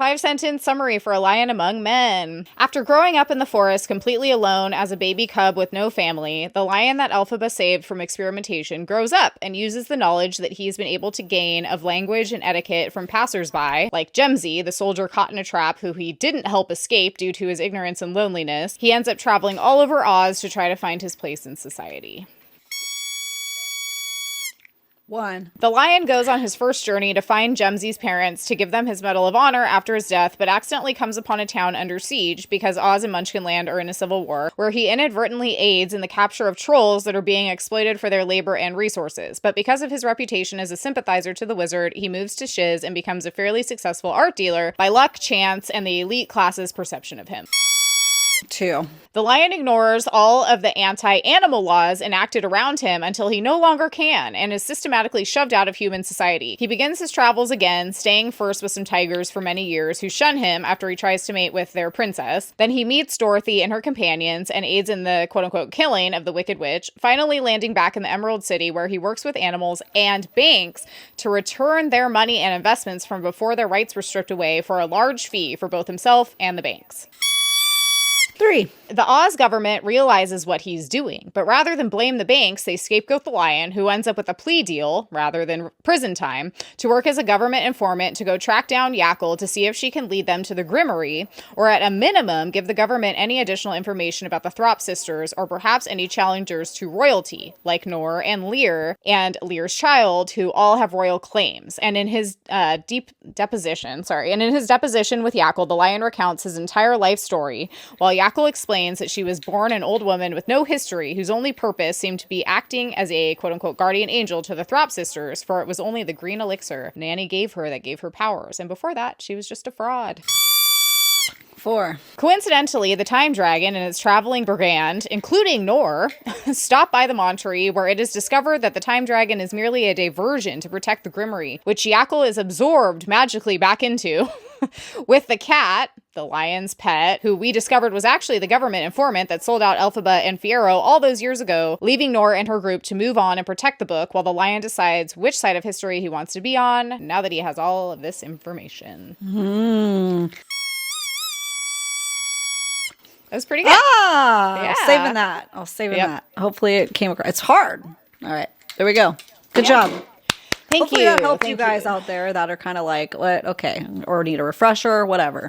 5-sentence summary for a lion among men. After growing up in the forest completely alone as a baby cub with no family, the lion that Elphaba saved from experimentation grows up and uses the knowledge that he's been able to gain of language and etiquette from passersby, like Jemsy, the soldier caught in a trap who he didn't help escape due to his ignorance and loneliness. He ends up traveling all over Oz to try to find his place in society. 1. The lion goes on his first journey to find Jemsy's parents to give them his Medal of Honor after his death, but accidentally comes upon a town under siege because Oz and Munchkinland are in a civil war, where he inadvertently aids in the capture of trolls that are being exploited for their labor and resources. But because of his reputation as a sympathizer to the wizard, he moves to Shiz and becomes a fairly successful art dealer by luck, chance, and the elite class's perception of him. 2. The lion ignores all of the anti-animal laws enacted around him until he no longer can and is systematically shoved out of human society. He begins his travels again, staying first with some tigers for many years who shun him after he tries to mate with their princess. Then he meets Dorothy and her companions and aids in the quote-unquote killing of the Wicked Witch, finally landing back in the Emerald City where he works with animals and banks to return their money and investments from before their rights were stripped away for a large fee for both himself and the banks. 3. The Oz government realizes what he's doing, but rather than blame the banks, they scapegoat the lion, who ends up with a plea deal, rather than prison time, to work as a government informant to go track down Yackle to see if she can lead them to the Grimmery, or at a minimum, give the government any additional information about the Throp sisters, or perhaps any challengers to royalty, like Nor and Lear Lear's child, who all have royal claims. And in his deposition with Yackle, the lion recounts his entire life story, while Yackle explains that she was born an old woman with no history, whose only purpose seemed to be acting as a quote-unquote guardian angel to the Throp sisters, for it was only the green elixir Nanny gave her that gave her powers, and before that, she was just a fraud. 4. Coincidentally, the Time Dragon and its traveling brigand, including Nor, stop by the Monterey, where it is discovered that the Time Dragon is merely a diversion to protect the Grimmery, which Yackle is absorbed magically back into, with the cat, the lion's pet, who we discovered was actually the government informant that sold out Elphaba and Fiyero all those years ago, leaving Nor and her group to move on and protect the book while the lion decides which side of history he wants to be on, now that he has all of this information. That was pretty good. Yeah. I'll save that. Hopefully it came across. It's hard. All right. There we go. Good job. Thank Hopefully you. that helped you guys out there that are kind of like, what? Okay. Or need a refresher, whatever.